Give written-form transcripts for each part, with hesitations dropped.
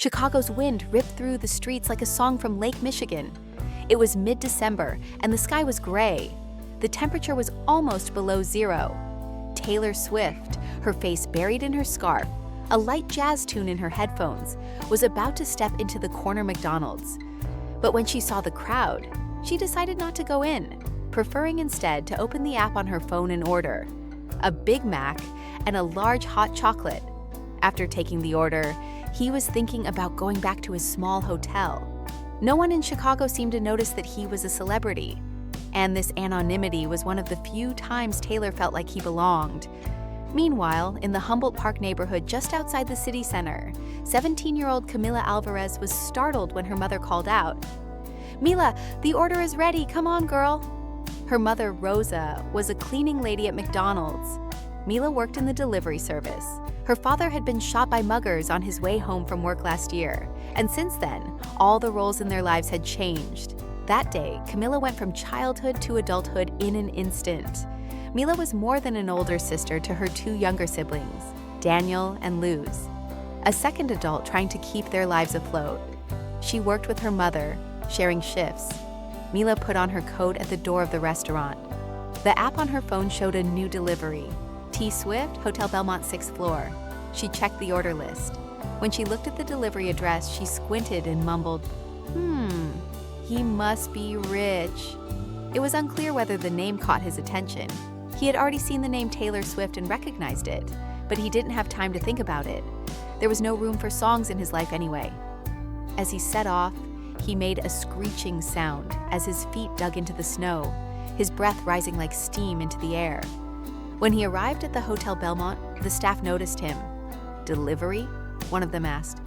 Chicago's wind ripped through the streets like a song from Lake Michigan. It was mid-December, and the sky was gray. The temperature was almost below zero. Taylor Swift, her face buried in her scarf, a light jazz tune in her headphones, was about to step into the corner McDonald's. But when she saw the crowd, she decided not to go in, preferring instead to open the app on her phone and order a Big Mac and a large hot chocolate. After taking the order, he was thinking about going back to his small hotel. No one in Chicago seemed to notice that he was a celebrity, and this anonymity was one of the few times Taylor felt like he belonged. Meanwhile, in the Humboldt Park neighborhood just outside the city center, 17-year-old Camila Alvarez was startled when her mother called out, "Mila, the order is ready, come on, girl." Her mother, Rosa, was a cleaning lady at McDonald's. Mila worked in the delivery service. Her father had been shot by muggers on his way home from work last year, and since then, all the roles in their lives had changed. That day, Camila went from childhood to adulthood in an instant. Mila was more than an older sister to her two younger siblings, Daniel and Luz, a second adult trying to keep their lives afloat. She worked with her mother, sharing shifts. Mila put on her coat at the door of the restaurant. The app on her phone showed a new delivery, T. Swift, Hotel Belmont 6th floor. She checked the order list. When she looked at the delivery address, she squinted and mumbled, he must be rich." It was unclear whether the name caught his attention. He had already seen the name Taylor Swift and recognized it, but he didn't have time to think about it. There was no room for songs in his life anyway. As he set off, he made a screeching sound as his feet dug into the snow, his breath rising like steam into the air. When he arrived at the Hotel Belmont, the staff noticed him. "Delivery?" one of them asked.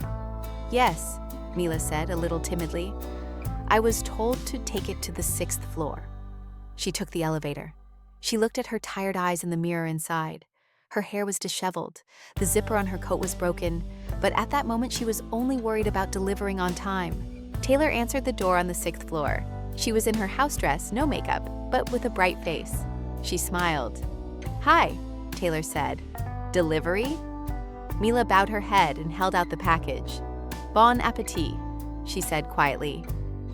"Yes," Mila said a little timidly. "I was told to take it to the 6th floor." She took the elevator. She looked at her tired eyes in the mirror inside. Her hair was disheveled, the zipper on her coat was broken, but at that moment she was only worried about delivering on time. Taylor answered the door on the 6th floor. She was in her house dress, no makeup, but with a bright face. She smiled. "Hi," Taylor said. "Delivery?" Mila bowed her head and held out the package. "Bon appetit," she said quietly.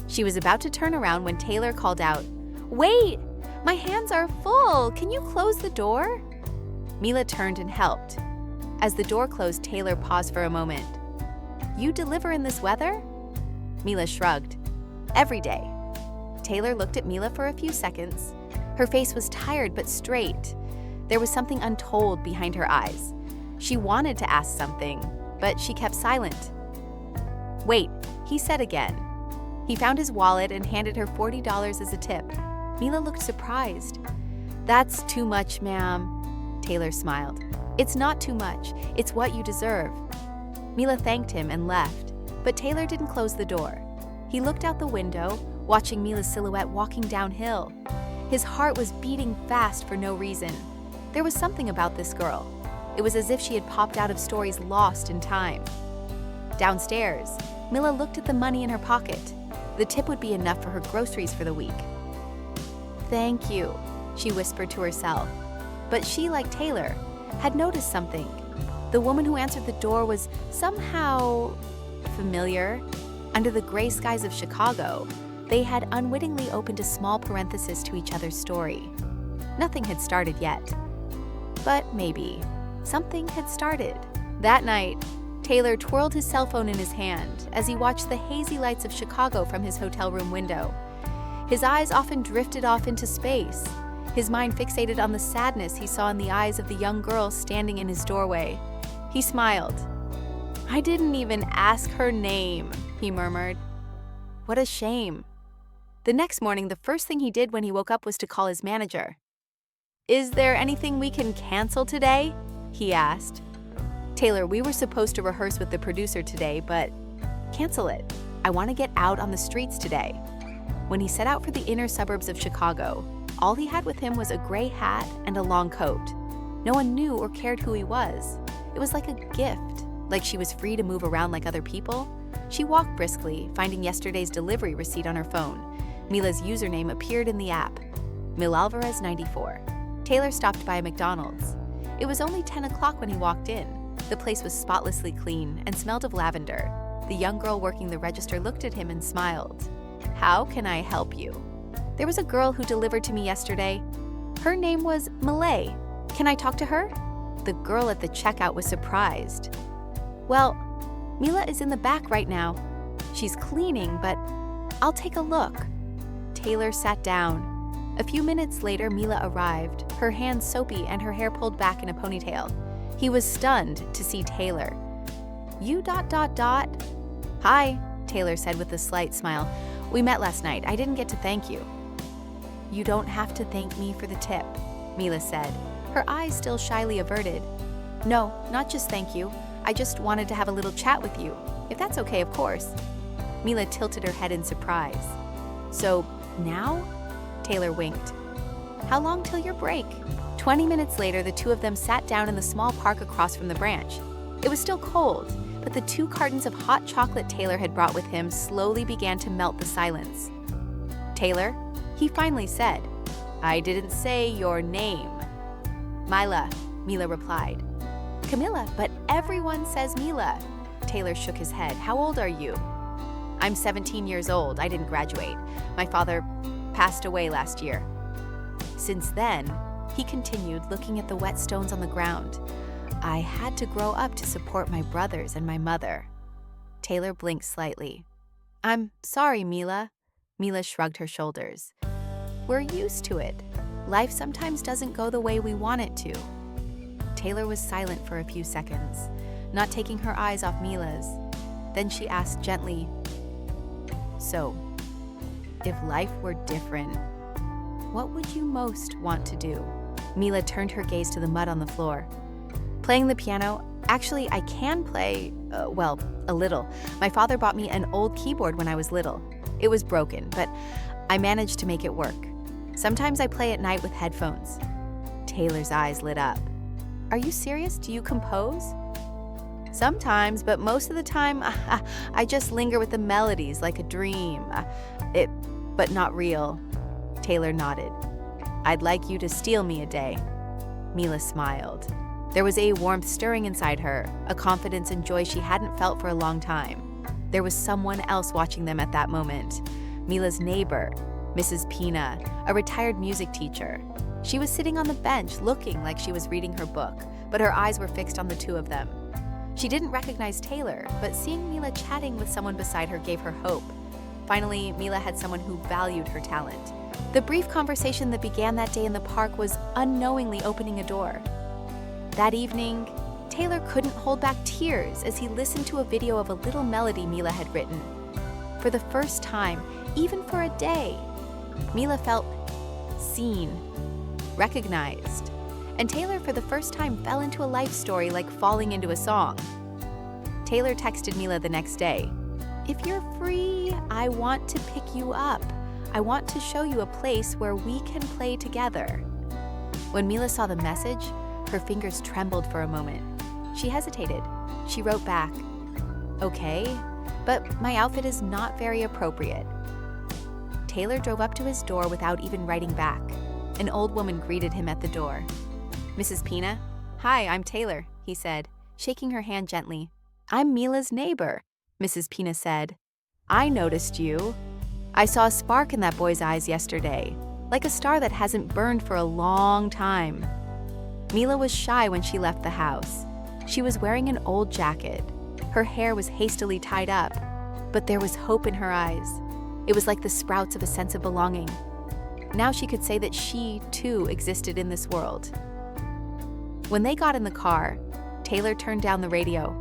She was about to turn around when Taylor called out, "Wait! My hands are full! Can you close the door?" Mila turned and helped. As the door closed, Taylor paused for a moment. "You deliver in this weather?" Mila shrugged. "Every day." Taylor looked at Mila for a few seconds. Her face was tired but straight. There was something untold behind her eyes. She wanted to ask something, but she kept silent. "Wait," he said again. He found his wallet and handed her $40 as a tip. Mila looked surprised. "That's too much, ma'am," Taylor smiled. "It's not too much. It's what you deserve." Mila thanked him and left, but Taylor didn't close the door. He looked out the window, watching Mila's silhouette walking downhill. His heart was beating fast for no reason. There was something about this girl. It was as if she had popped out of stories lost in time. Downstairs, Mila looked at the money in her pocket. The tip would be enough for her groceries for the week. "Thank you," she whispered to herself. But she, like Taylor, had noticed something. The woman who answered the door was somehow familiar. Under the gray skies of Chicago, they had unwittingly opened a small parenthesis to each other's story. Nothing had started yet. But maybe something had started. That night, Taylor twirled his cell phone in his hand as he watched the hazy lights of Chicago from his hotel room window. His eyes often drifted off into space, his mind fixated on the sadness he saw in the eyes of the young girl standing in his doorway. He smiled. "I didn't even ask her name," he murmured. What a shame. The next morning, the first thing he did when he woke up was to call his manager. "Is there anything we can cancel today?" he asked. "Taylor, we were supposed to rehearse with the producer today, but cancel it. I want to get out on the streets today." When he set out for the inner suburbs of Chicago, all he had with him was a gray hat and a long coat. No one knew or cared who he was. It was like a gift, like she was free to move around like other people. She walked briskly, finding yesterday's delivery receipt on her phone. Mila's username appeared in the app, Milalvarez94. Taylor stopped by a McDonald's. It was only 10 o'clock when he walked in. The place was spotlessly clean and smelled of lavender. The young girl working the register looked at him and smiled. "How can I help you?" "There was a girl who delivered to me yesterday. Her name was Malay. Can I talk to her?" The girl at the checkout was surprised. "Well, Mila is in the back right now. She's cleaning, but I'll take a look." Taylor sat down. A few minutes later, Mila arrived, her hands soapy and her hair pulled back in a ponytail. He was stunned to see Taylor. "You ... "Hi," Taylor said with a slight smile. "We met last night. I didn't get to thank you." "You don't have to thank me for the tip," Mila said, her eyes still shyly averted. "No, not just thank you. I just wanted to have a little chat with you, if that's okay, of course." Mila tilted her head in surprise. "So, now?" Taylor winked. "How long till your break?" 20 minutes later, the two of them sat down in the small park across from the branch. It was still cold, but the 2 cartons of hot chocolate Taylor had brought with him slowly began to melt the silence. "Taylor," he finally said, "I didn't say your name." "Mila," Mila replied. "Camilla, but everyone says Mila." Taylor shook his head. "How old are you?" "I'm 17 years old. I didn't graduate. My father passed away last year." "Since then," he continued, looking at the wet stones on the ground, "I had to grow up to support my brothers and my mother." Taylor blinked slightly. "I'm sorry, Mila." Mila shrugged her shoulders. "We're used to it. Life sometimes doesn't go the way we want it to." Taylor was silent for a few seconds, not taking her eyes off Mila's. Then she asked gently, "So, if life were different, what would you most want to do?" Mila turned her gaze to the mud on the floor. "Playing the piano. Actually, I can play, a little. My father bought me an old keyboard when I was little. It was broken, but I managed to make it work. Sometimes I play at night with headphones." Taylor's eyes lit up. "Are you serious? Do you compose?" "Sometimes, but most of the time, I just linger with the melodies like a dream. But not real." Taylor nodded. "I'd like you to steal me a day." Mila smiled. There was a warmth stirring inside her, a confidence and joy she hadn't felt for a long time. There was someone else watching them at that moment. Mila's neighbor, Mrs. Pina, a retired music teacher. She was sitting on the bench looking like she was reading her book, but her eyes were fixed on the two of them. She didn't recognize Taylor, but seeing Mila chatting with someone beside her gave her hope. Finally, Mila had someone who valued her talent. The brief conversation that began that day in the park was unknowingly opening a door. That evening, Taylor couldn't hold back tears as he listened to a video of a little melody Mila had written. For the first time, even for a day, Mila felt seen, recognized, and Taylor for the first time fell into a life story like falling into a song. Taylor texted Mila the next day, "If you're free, I want to pick you up. I want to show you a place where we can play together." When Mila saw the message, her fingers trembled for a moment. She hesitated. She wrote back, "Okay, but my outfit is not very appropriate." Taylor drove up to his door without even writing back. An old woman greeted him at the door. "Mrs. Pina?" "Hi, I'm Taylor," he said, shaking her hand gently. "I'm Mila's neighbor," Mrs. Pina said. "I noticed you. I saw a spark in that boy's eyes yesterday, like a star that hasn't burned for a long time." Mila was shy when she left the house. She was wearing an old jacket. Her hair was hastily tied up, but there was hope in her eyes. It was like the sprouts of a sense of belonging. Now she could say that she, too, existed in this world. When they got in the car, Taylor turned down the radio.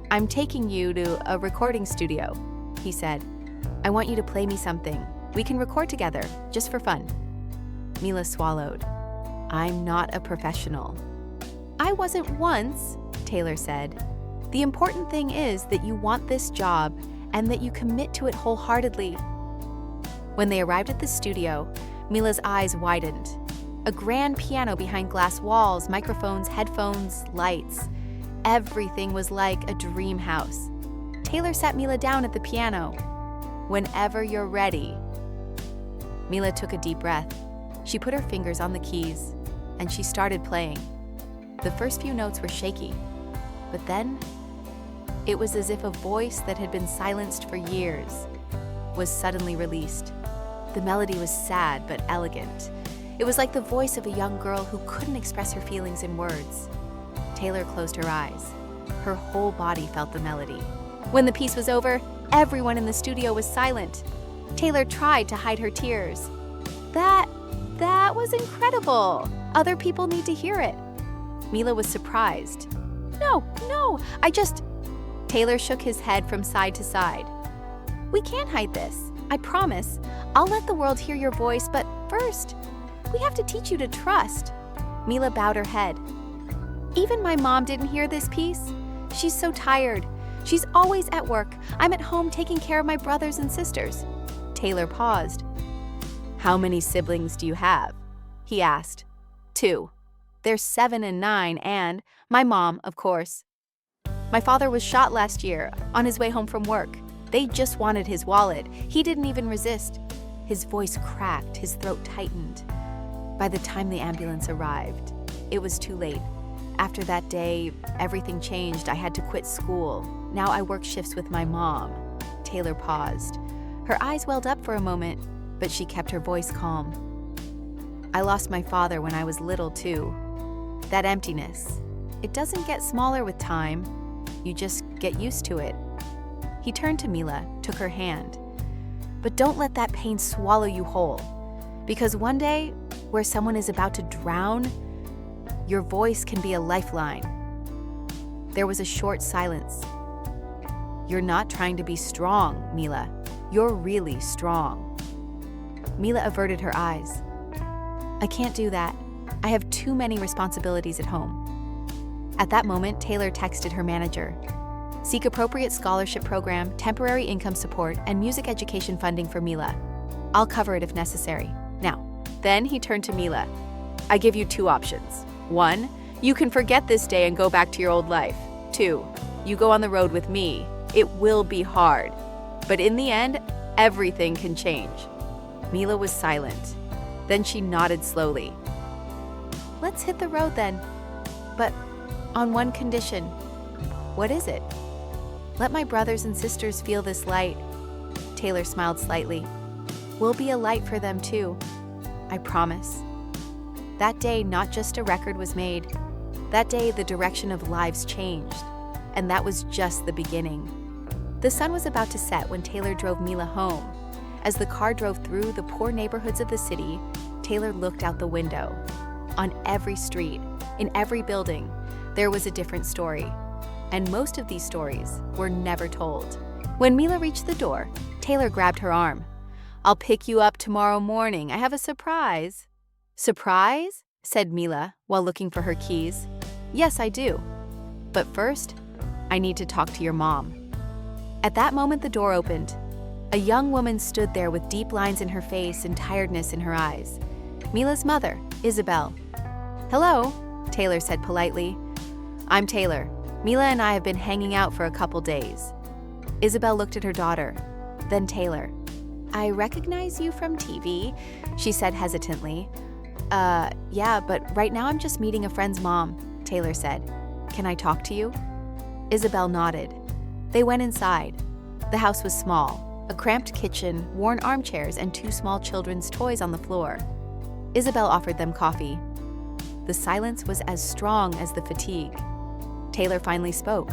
"I'm taking you to a recording studio," he said. "I want you to play me something. We can record together, just for fun." Mila swallowed. "I'm not a professional." "I wasn't once," Taylor said. "The important thing is that you want this job and that you commit to it wholeheartedly." When they arrived at the studio, Mila's eyes widened. A grand piano behind glass walls, microphones, headphones, lights. Everything was like a dream house. Taylor sat Mila down at the piano. "Whenever you're ready." Mila took a deep breath. She put her fingers on the keys, and she started playing. The first few notes were shaky, but then It was as if a voice that had been silenced for years was suddenly released. The melody was sad but elegant. It was like the voice of a young girl who couldn't express her feelings in words. Taylor closed her eyes. Her whole body felt the melody. When the piece was over, everyone in the studio was silent. Taylor tried to hide her tears. That was incredible. Other people need to hear it. Mila was surprised. No, Taylor shook his head from side to side. We can't hide this. I promise. I'll let the world hear your voice, but first, we have to teach you to trust. Mila bowed her head. Even my mom didn't hear this piece. She's so tired. She's always at work. I'm at home taking care of my brothers and sisters. Taylor paused. How many siblings do you have? He asked. 2. They're 7 and 9 and my mom, of course. My father was shot last year on his way home from work. They just wanted his wallet. He didn't even resist. His voice cracked, his throat tightened. By the time the ambulance arrived, it was too late. After that day, everything changed. I had to quit school. Now I work shifts with my mom. Taylor paused. Her eyes welled up for a moment, but she kept her voice calm. I lost my father when I was little, too. That emptiness, it doesn't get smaller with time. You just get used to it. He turned to Mila, took her hand. But don't let that pain swallow you whole. Because one day, where someone is about to drown, your voice can be a lifeline. There was a short silence. You're not trying to be strong, Mila. You're really strong. Mila averted her eyes. I can't do that. I have too many responsibilities at home. At that moment, Taylor texted her manager. Seek appropriate scholarship program, temporary income support, and music education funding for Mila. I'll cover it if necessary. Now, then he turned to Mila. I give you 2 options. 1, you can forget this day and go back to your old life. 2, you go on the road with me. It will be hard. But in the end, everything can change. Mila was silent. Then she nodded slowly. Let's hit the road then. But on one condition. What is it? Let my brothers and sisters feel this light. Taylor smiled slightly. We'll be a light for them too. I promise. That day, not just a record was made. That day, the direction of lives changed. And that was just the beginning. The sun was about to set when Taylor drove Mila home. As the car drove through the poor neighborhoods of the city, Taylor looked out the window. On every street, in every building, there was a different story. And most of these stories were never told. When Mila reached the door, Taylor grabbed her arm. I'll pick you up tomorrow morning. I have a surprise. Surprise? Said Mila while looking for her keys. Yes, I do. But first, I need to talk to your mom. At that moment, the door opened. A young woman stood there with deep lines in her face and tiredness in her eyes. Mila's mother, Isabel. Hello, Taylor said politely. I'm Taylor. Mila and I have been hanging out for a couple days. Isabel looked at her daughter, then Taylor. I recognize you from TV, she said hesitantly. Yeah, but right now I'm just meeting a friend's mom, Taylor said. Can I talk to you? Isabel nodded. They went inside. The house was small, a cramped kitchen, worn armchairs, and 2 small children's toys on the floor. Isabel offered them coffee. The silence was as strong as the fatigue. Taylor finally spoke.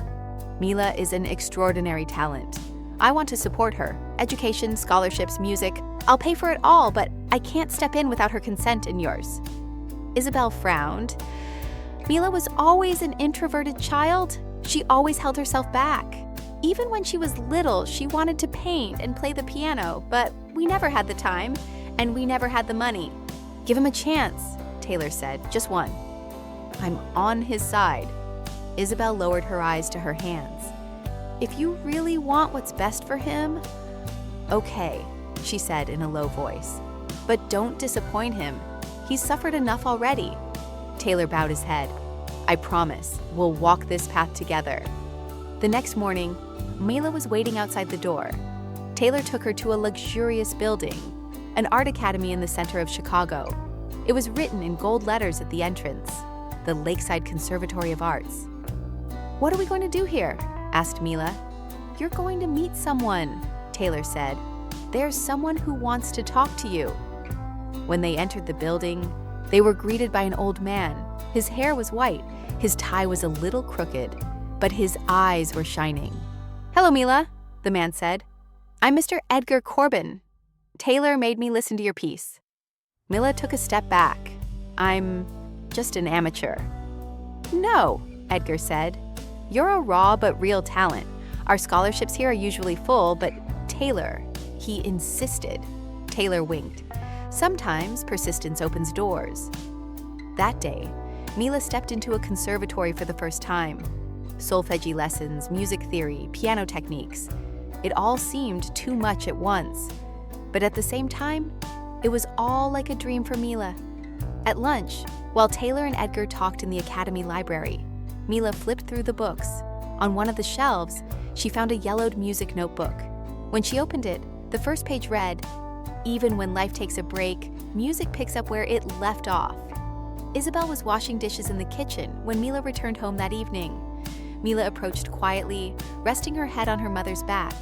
Mila is an extraordinary talent. I want to support her. Education, scholarships, music. I'll pay for it all, but I can't step in without her consent and yours. Isabel frowned. Mila was always an introverted child. She always held herself back. Even when she was little, she wanted to paint and play the piano, but we never had the time, and we never had the money. Give him a chance, Taylor said, just one. I'm on his side. Isabel lowered her eyes to her hands. If you really want what's best for him, okay, she said in a low voice. But don't disappoint him. He's suffered enough already. Taylor bowed his head. I promise, we'll walk this path together. The next morning, Mila was waiting outside the door. Taylor took her to a luxurious building, an art academy in the center of Chicago. It was written in gold letters at the entrance, the Lakeside Conservatory of Arts. What are we going to do here? asked Mila. "You're going to meet someone," Taylor said. "There's someone who wants to talk to you." When they entered the building, they were greeted by an old man. His hair was white, his tie was a little crooked, but his eyes were shining. "Hello, Mila," the man said. "I'm Mr. Edgar Corbin. Taylor made me listen to your piece." Mila took a step back. "I'm just an amateur." "No," Edgar said. "You're a raw but real talent. Our scholarships here are usually full, but Taylor," he insisted. Taylor winked. "Sometimes persistence opens doors." That day, Mila stepped into a conservatory for the first time. Solfeggi lessons, music theory, piano techniques. It all seemed too much at once. But at the same time, it was all like a dream for Mila. At lunch, while Taylor and Edgar talked in the academy library, Mila flipped through the books. On one of the shelves, she found a yellowed music notebook. When she opened it, the first page read, "Even when life takes a break, music picks up where it left off." Isabel was washing dishes in the kitchen when Mila returned home that evening. Mila approached quietly, resting her head on her mother's back.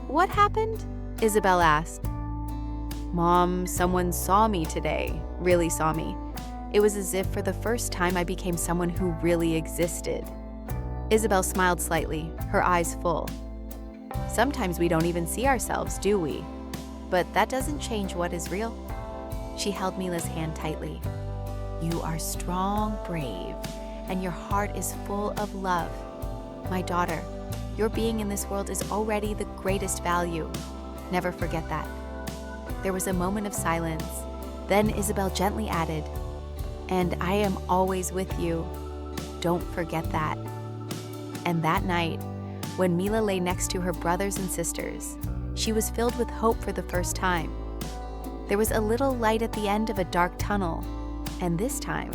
"What happened?" Isabel asked. "Mom, someone saw me today, really saw me. It was as if for the first time I became someone who really existed." Isabel smiled slightly, her eyes full. "Sometimes we don't even see ourselves, do we? But that doesn't change what is real." She held Mila's hand tightly. "You are strong, brave, and your heart is full of love. My daughter, your being in this world is already the greatest value. Never forget that." There was a moment of silence. Then Isabel gently added, "And I am always with you. Don't forget that." And that night, when Mila lay next to her brothers and sisters, she was filled with hope for the first time. There was a little light at the end of a dark tunnel, and this time,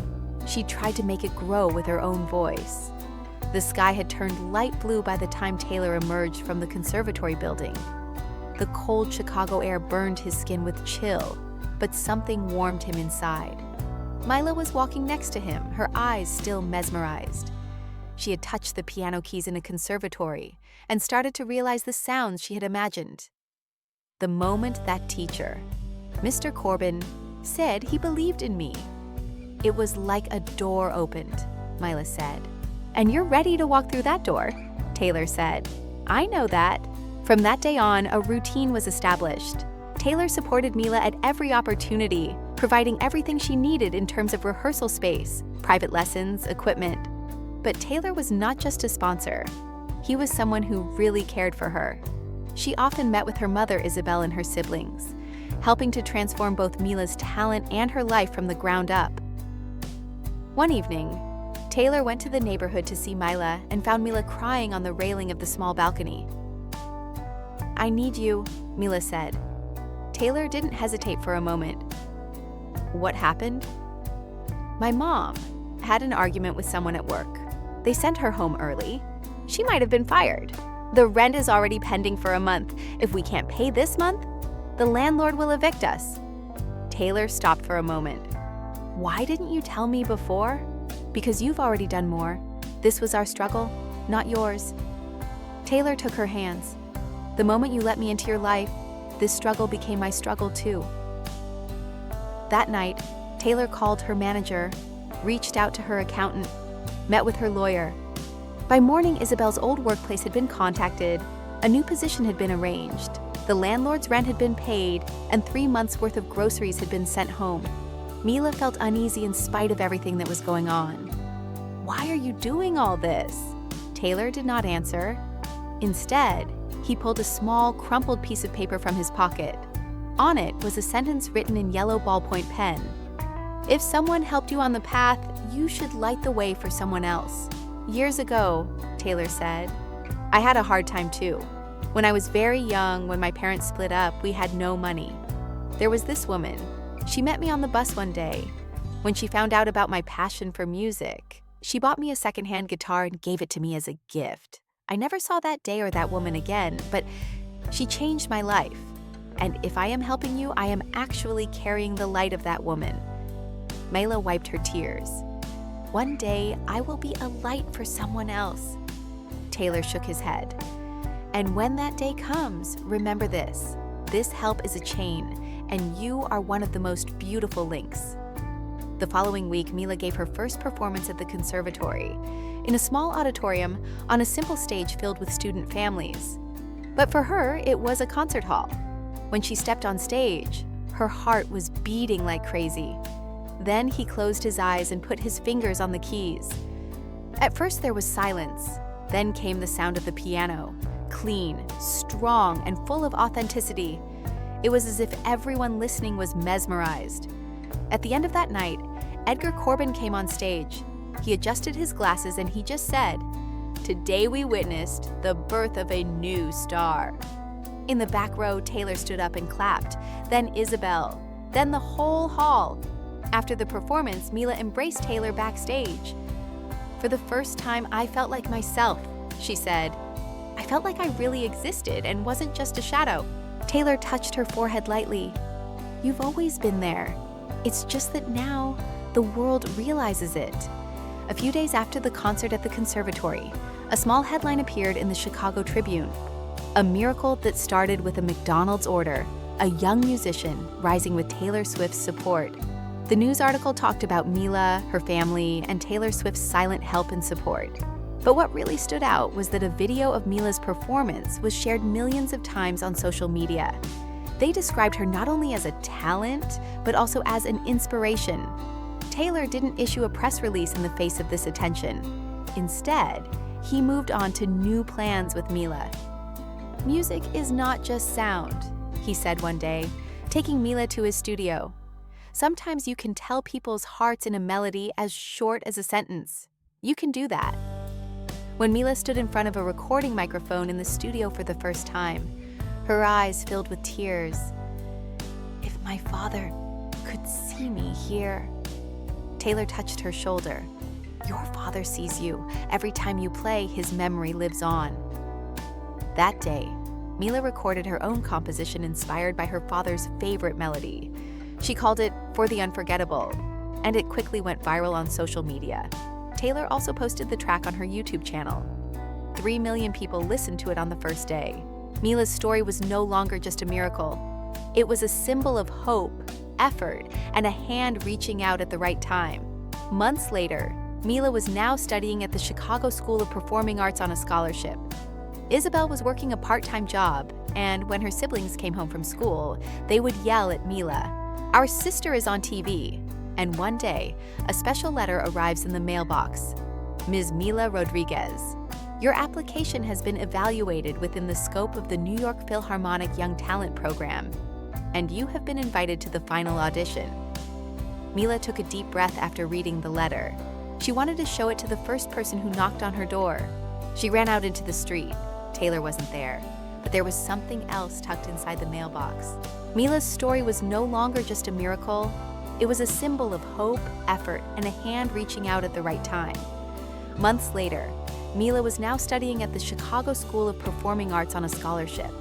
she tried to make it grow with her own voice. The sky had turned light blue by the time Taylor emerged from the conservatory building. The cold Chicago air burned his skin with chill, but something warmed him inside. Mila was walking next to him, her eyes still mesmerized. She had touched the piano keys in a conservatory and started to realize the sounds she had imagined. The moment that teacher, Mr. Corbin, said he believed in me, it was like a door opened, Mila said. "And you're ready to walk through that door," Taylor said. "I know that." From that day on, a routine was established. Taylor supported Mila at every opportunity, providing everything she needed in terms of rehearsal space, private lessons, equipment. But Taylor was not just a sponsor. He was someone who really cared for her. She often met with her mother, Isabel, and her siblings, helping to transform both Mila's talent and her life from the ground up. One evening, Taylor went to the neighborhood to see Mila and found Mila crying on the railing of the small balcony. "I need you," Mila said. Taylor didn't hesitate for a moment. "What happened?" "My mom had an argument with someone at work. They sent her home early. She might have been fired. The rent is already pending for a month. If we can't pay this month, the landlord will evict us." Taylor stopped for a moment. "Why didn't you tell me before?" "Because you've already done more. This was our struggle, not yours." Taylor took her hands. "The moment you let me into your life, this struggle became my struggle too." That night, Taylor called her manager, reached out to her accountant, met with her lawyer. By morning, Isabel's old workplace had been contacted, a new position had been arranged, the landlord's rent had been paid, and 3 months' worth of groceries had been sent home. Mila felt uneasy in spite of everything that was going on. "Why are you doing all this?" Taylor did not answer. Instead, he pulled a small, crumpled piece of paper from his pocket. On it was a sentence written in yellow ballpoint pen. "If someone helped you on the path, you should light the way for someone else." "Years ago," Taylor said, "I had a hard time too. When I was very young, when my parents split up, we had no money. There was this woman. She met me on the bus one day. When she found out about my passion for music, she bought me a secondhand guitar and gave it to me as a gift. I never saw that day or that woman again, but she changed my life. And if I am helping you, I am actually carrying the light of that woman." Mila wiped her tears. "One day, I will be a light for someone else." Taylor shook his head. And when that day comes, remember this. This help is a chain, and you are one of the most beautiful links. The following week, Mila gave her first performance at the conservatory, in a small auditorium on a simple stage filled with student families. But for her, it was a concert hall. When she stepped on stage, her heart was beating like crazy. Then he closed his eyes and put his fingers on the keys. At first there was silence. Then came the sound of the piano, clean, strong, and full of authenticity. It was as if everyone listening was mesmerized. At the end of that night, Edgar Corbin came on stage. He adjusted his glasses and he just said, "Today we witnessed the birth of a new star." In the back row, Taylor stood up and clapped, then Isabel, then the whole hall. After the performance, Mila embraced Taylor backstage. "For the first time, I felt like myself," she said. "I felt like I really existed and wasn't just a shadow." Taylor touched her forehead lightly. "You've always been there. It's just that now the world realizes it." A few days after the concert at the conservatory, a small headline appeared in the Chicago Tribune. A miracle that started with a McDonald's order, a young musician rising with Taylor Swift's support. The news article talked about Mila, her family, and Taylor Swift's silent help and support. But what really stood out was that a video of Mila's performance was shared millions of times on social media. They described her not only as a talent, but also as an inspiration. Taylor didn't issue a press release in the face of this attention. Instead, he moved on to new plans with Mila. "Music is not just sound," he said one day, taking Mila to his studio. "Sometimes you can tell people's hearts in a melody as short as a sentence. You can do that." When Mila stood in front of a recording microphone in the studio for the first time, her eyes filled with tears. "If my father could see me here." Taylor touched her shoulder. "Your father sees you. Every time you play, his memory lives on." That day, Mila recorded her own composition inspired by her father's favorite melody. She called it "For the Unforgettable," and it quickly went viral on social media. Taylor also posted the track on her YouTube channel. 3 million people listened to it on the first day. Mila's story was no longer just a miracle. It was a symbol of hope, effort, and a hand reaching out at the right time. Months later, Mila was now studying at the Chicago School of Performing Arts on a scholarship. Isabel was working a part-time job, and when her siblings came home from school, they would yell at Mila, "Our sister is on TV." And one day, a special letter arrives in the mailbox. "Ms. Mila Rodriguez, your application has been evaluated within the scope of the New York Philharmonic Young Talent Program, and you have been invited to the final audition." Mila took a deep breath after reading the letter. She wanted to show it to the first person who knocked on her door. She ran out into the street. Taylor wasn't there, but there was something else tucked inside the mailbox. Mila's story was no longer just a miracle. It was a symbol of hope, effort, and a hand reaching out at the right time. Months later, Mila was now studying at the Chicago School of Performing Arts on a scholarship.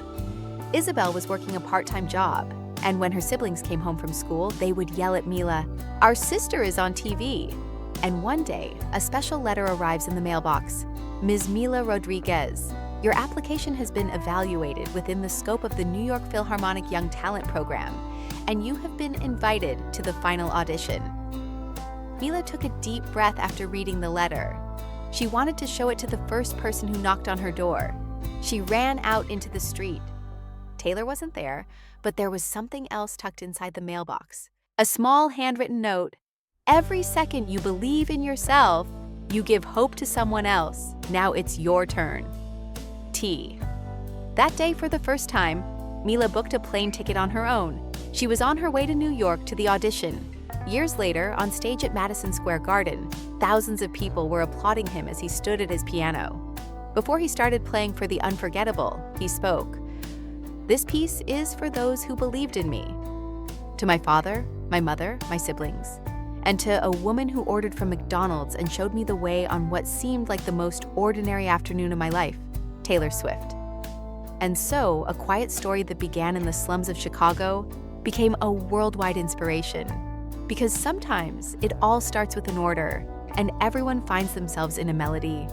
Isabel was working a part-time job, and when her siblings came home from school, they would yell at Mila, "Our sister is on TV." And one day, a special letter arrives in the mailbox. "Ms. Mila Rodriguez, your application has been evaluated within the scope of the New York Philharmonic Young Talent Program, and you have been invited to the final audition." Mila took a deep breath after reading the letter. She wanted to show it to the first person who knocked on her door. She ran out into the street. Taylor wasn't there, but there was something else tucked inside the mailbox. A small handwritten note. "Every second you believe in yourself, you give hope to someone else. Now it's your turn. T." That day, for the first time, Mila booked a plane ticket on her own. She was on her way to New York to the audition. Years later, on stage at Madison Square Garden, thousands of people were applauding him as he stood at his piano. Before he started playing For the Unforgettable, he spoke, "This piece is for those who believed in me. To my father, my mother, my siblings, and to a woman who ordered from McDonald's and showed me the way on what seemed like the most ordinary afternoon of my life, Taylor Swift." And so, a quiet story that began in the slums of Chicago became a worldwide inspiration. Because sometimes it all starts with an order, and everyone finds themselves in a melody.